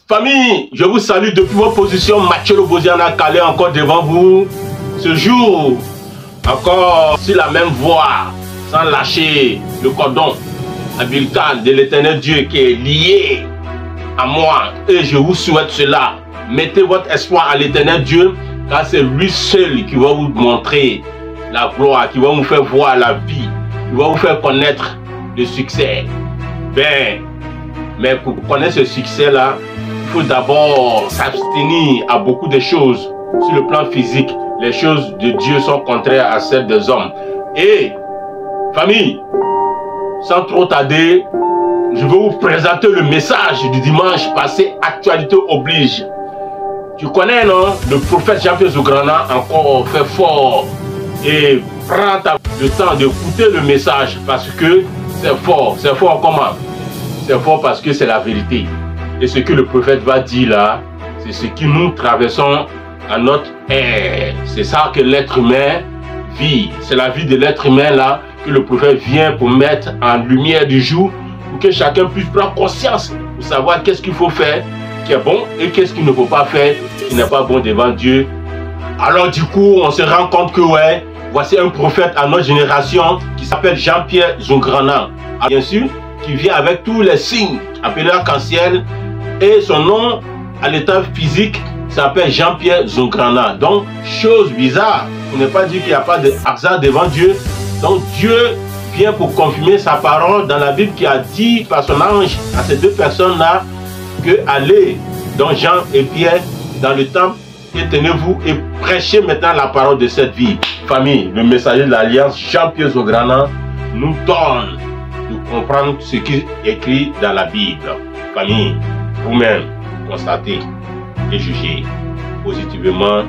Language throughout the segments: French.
Famille, je vous salue depuis votre position. Mathieu Lobosiana Calais encore devant vous. Ce jour, encore sur la même voie, sans lâcher le cordon ombilical de l'Éternel Dieu qui est lié à moi. Et je vous souhaite cela. Mettez votre espoir à l'Éternel Dieu, car c'est lui seul qui va vous montrer la gloire, qui va vous faire voir la vie, qui va vous faire connaître le succès. Mais pour connaître ce succès-là, il faut d'abord s'abstenir à beaucoup de choses. Sur le plan physique, les choses de Dieu sont contraires à celles des hommes. Et, famille, sans trop tarder, je vais vous présenter le message du dimanche passé, actualité oblige. Tu connais, non? Le prophète Jean-Pierre Zograna encore fait fort. Et prends le temps d'écouter le message parce que c'est fort. C'est fort comment? C'est fort parce que c'est la vérité. Et ce que le prophète va dire là, c'est ce que nous traversons à notre ère. C'est ça que l'être humain vit. C'est la vie de l'être humain là que le prophète vient pour mettre en lumière du jour, pour que chacun puisse prendre conscience, pour savoir qu'est-ce qu'il faut faire qui est bon et qu'est-ce qu'il ne faut pas faire qui n'est pas bon devant Dieu. Alors du coup, on se rend compte que ouais, voici un prophète à notre génération qui s'appelle Jean-Pierre Zograna. Bien sûr, qui vient avec tous les signes appelés arc-en-ciel et son nom à l'état physique s'appelle Jean-Pierre Zograna. Donc, chose bizarre, pour ne pas dire qu'il n'y a pas de hasard devant Dieu. Donc, Dieu vient pour confirmer sa parole dans la Bible qui a dit par son ange à ces deux personnes-là que allez, donc Jean et Pierre, dans le temple et tenez-vous et prêchez maintenant la parole de cette vie. Famille, le messager de l'Alliance, Jean-Pierre Zograna, nous donne de comprendre ce qui est écrit dans la Bible. Famille, vous-même, constatez et jugez positivement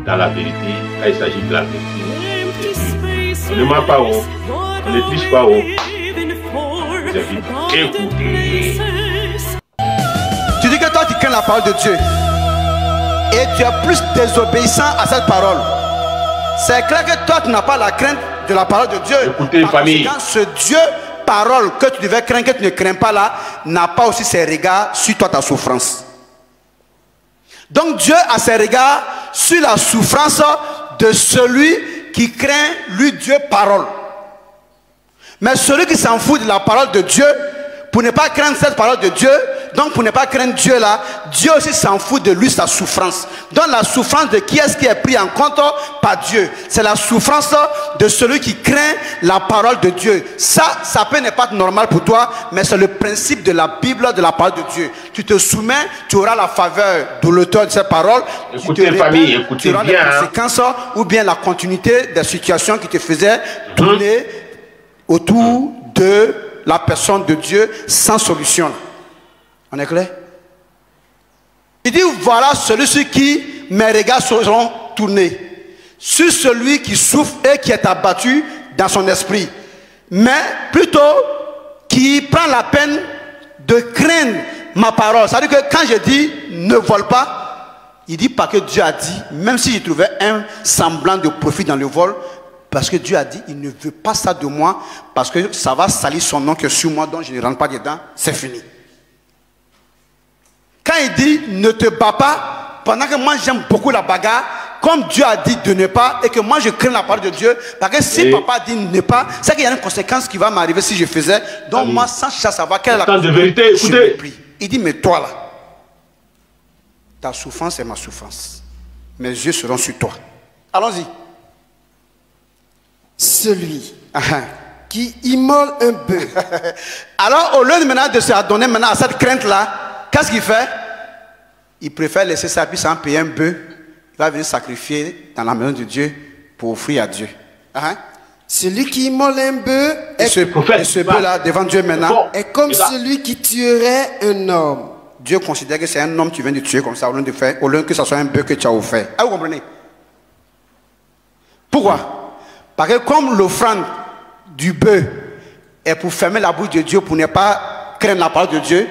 dans la vérité, quand il s'agit de la vérité. On ne ment pas haut, on ne triche pas haut. Écoutez. Tu dis que toi tu crains la parole de Dieu et tu es plus désobéissant à cette parole. C'est clair que toi tu n'as pas la crainte de la parole de Dieu. Écoutez, famille. Quand ce Dieu parole que tu devais craindre, que tu ne crains pas là, n'a pas aussi ses regards sur toi, ta souffrance. Donc Dieu a ses regards sur la souffrance de celui qui craint lui Dieu parole. Mais celui qui s'en fout de la parole de Dieu, pour ne pas craindre cette parole de Dieu, donc pour ne pas craindre Dieu là, Dieu aussi s'en fout de lui, sa souffrance. Donc la souffrance de qui est-ce qui est pris en compte par Dieu? C'est la souffrance de celui qui craint la parole de Dieu. Ça peut ne pas être normal pour toi, mais c'est le principe de la Bible, de la parole de Dieu. Tu te soumets, tu auras la faveur de l'auteur de cette parole. Écoutez, famille, écoutez tu auras bien, les conséquences ou bien la continuité des situations qui te faisaient tourner autour de la personne de Dieu sans solution. On est clair? Il dit, voilà celui sur qui mes regards seront tournés. Sur celui qui souffre et qui est abattu dans son esprit. Mais plutôt qui prend la peine de craindre ma parole. C'est-à-dire que quand je dis ne vole pas, il dit pas que Dieu a dit, même si je trouvais un semblant de profit dans le vol, parce que Dieu a dit, il ne veut pas ça de moi, parce que ça va salir son nom que sur moi, donc je ne rentre pas dedans, c'est fini. Quand il dit, ne te bats pas, pendant que moi j'aime beaucoup la bagarre, comme Dieu a dit de ne pas, et que moi je crains la parole de Dieu, parce que si papa dit ne pas, c'est qu'il y a une conséquence qui va m'arriver si je faisais, donc moi sans chercher à savoir quelle est la conséquence de vérité, écoutez. Il dit, mais toi là, ta souffrance est ma souffrance, mes yeux seront sur toi. Allons-y. Celui qui immole un bœuf. Alors, au lieu de maintenant de se adonner maintenant à cette crainte-là, qu'est-ce qu'il fait? Il préfère laisser sa vie sans payer un bœuf. Il va venir sacrifier dans la maison de Dieu pour offrir à Dieu. Celui qui immole un bœuf et ce bœuf-là devant Dieu maintenant est comme celui qui tuerait un homme. Dieu considère que c'est un homme qui vient de tuer comme ça, au lieu que ce soit un bœuf que tu as offert. Vous comprenez? Pourquoi? Parce que comme l'offrande du bœuf est pour fermer la bouche de Dieu, pour ne pas craindre la parole de Dieu,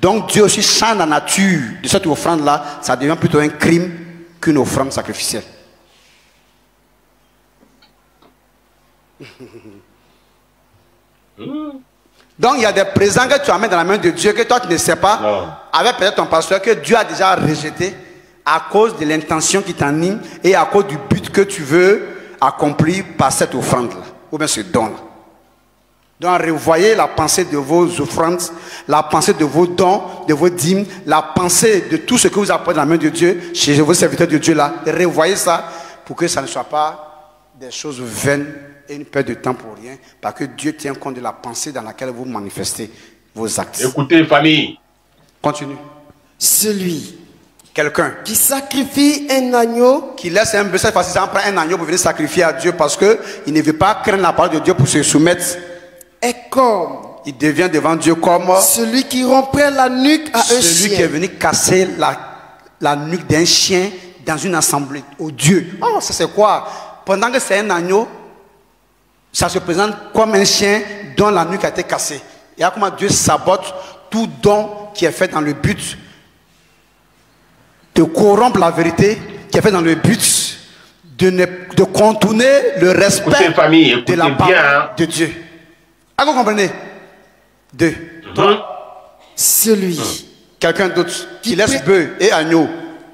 donc Dieu aussi change la nature de cette offrande-là, ça devient plutôt un crime qu'une offrande sacrificielle. Donc il y a des présents que tu amènes dans la main de Dieu que toi tu ne sais pas. avec peut-être ton pasteur que Dieu a déjà rejeté à cause de l'intention qui t'anime et à cause du but que tu veux accomplir par cette offrande-là, ou bien ce don-là. Donc, revoyez la pensée de vos offrandes, la pensée de vos dons, de vos dîmes, la pensée de tout ce que vous apportez dans la main de Dieu, chez vos serviteurs de Dieu là. Revoyez ça pour que ça ne soit pas des choses vaines et une perte de temps pour rien, parce que Dieu tient compte de la pensée dans laquelle vous manifestez vos actes. Écoutez, famille. Continue. Celui Quelqu'un qui sacrifie un agneau, qui laisse un bœuf, cette fois-ci, ça prend un agneau pour venir sacrifier à Dieu parce qu'il ne veut pas craindre la parole de Dieu pour se soumettre. est comme Il devient devant Dieu comme celui qui romprait la nuque à un celui qui est chien. venu casser la nuque d'un chien dans une assemblée au Dieu. Oh, ça c'est quoi? Pendant que c'est un agneau, ça se présente comme un chien dont la nuque a été cassée. Et là, comment Dieu sabote tout don qui est fait dans le but de corrompre la vérité, qui est fait dans le but de contourner le respect Écoutez, famille, de la écoutez parole bien, hein. de Dieu. Ah, vous comprenez? Deux. Celui, Quelqu'un d'autre qui Qui laisse pré- bœuf et agneau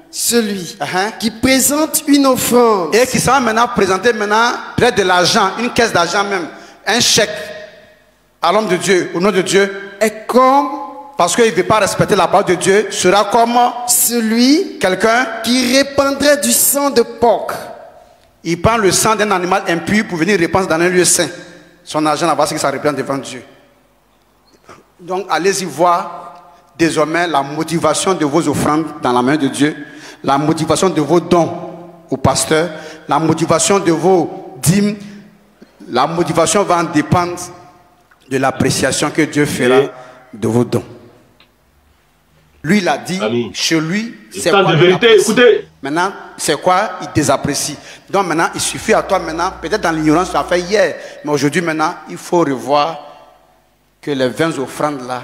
celui Uh-huh. qui présente une offrande et qui s'en va maintenant présenter maintenant peut-être de l'argent, une caisse d'argent même, un chèque à l'homme de Dieu, au nom de Dieu, est comme parce qu'il ne veut pas respecter la parole de Dieu, sera comme celui quelqu'un qui répandrait du sang de porc. il prend le sang d'un animal impur pour venir répandre dans un lieu saint. Son argent là-bas, c'est que ça représente devant Dieu. Donc allez-y voir désormais la motivation de vos offrandes dans la main de Dieu, la motivation de vos dons au pasteur, la motivation de vos dîmes, la motivation va en dépendre de l'appréciation que Dieu fera de vos dons. Lui, il a dit, Amis. chez lui, c'est Temps quoi de il vérité, apprécie. écoutez. Maintenant, c'est quoi il désapprécie. Donc maintenant, il suffit à toi maintenant, peut-être dans l'ignorance, tu as fait hier, mais aujourd'hui maintenant, il faut revoir que les 20 offrandes là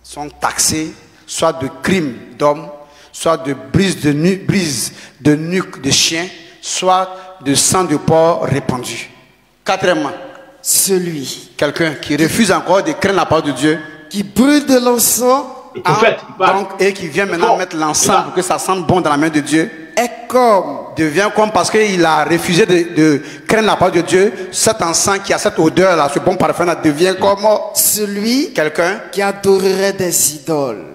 sont taxées, soit de crimes d'hommes, soit de brise de nuque de chien, soit de sang de porc répandu. Quatrièmement, Celui quelqu'un qui refuse encore de craindre la parole de Dieu, qui brûle de l'encens Le prophète, il parle. donc, et qui vient maintenant Fort. mettre Il va. l'encens pour que ça sente bon dans la main de Dieu, est comme devient comme parce qu'il a refusé de craindre la parole de Dieu, cet encens qui a cette odeur là, ce bon parfum là, devient comme celui quelqu'un. qui adorerait des idoles.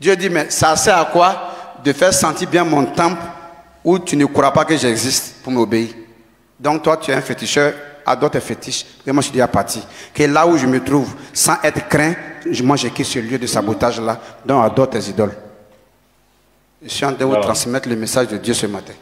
Dieu dit, mais ça sert à quoi de faire sentir bien mon temple où tu ne crois pas que j'existe pour m'obéir. Donc toi, tu es un féticheur, adore tes fétiches, et moi je suis déjà parti. Que là où je me trouve, sans être craint, moi j'ai quitté ce lieu de sabotage là, donc adore tes idoles. Je suis en train de vous Voilà. transmettre le message de Dieu ce matin.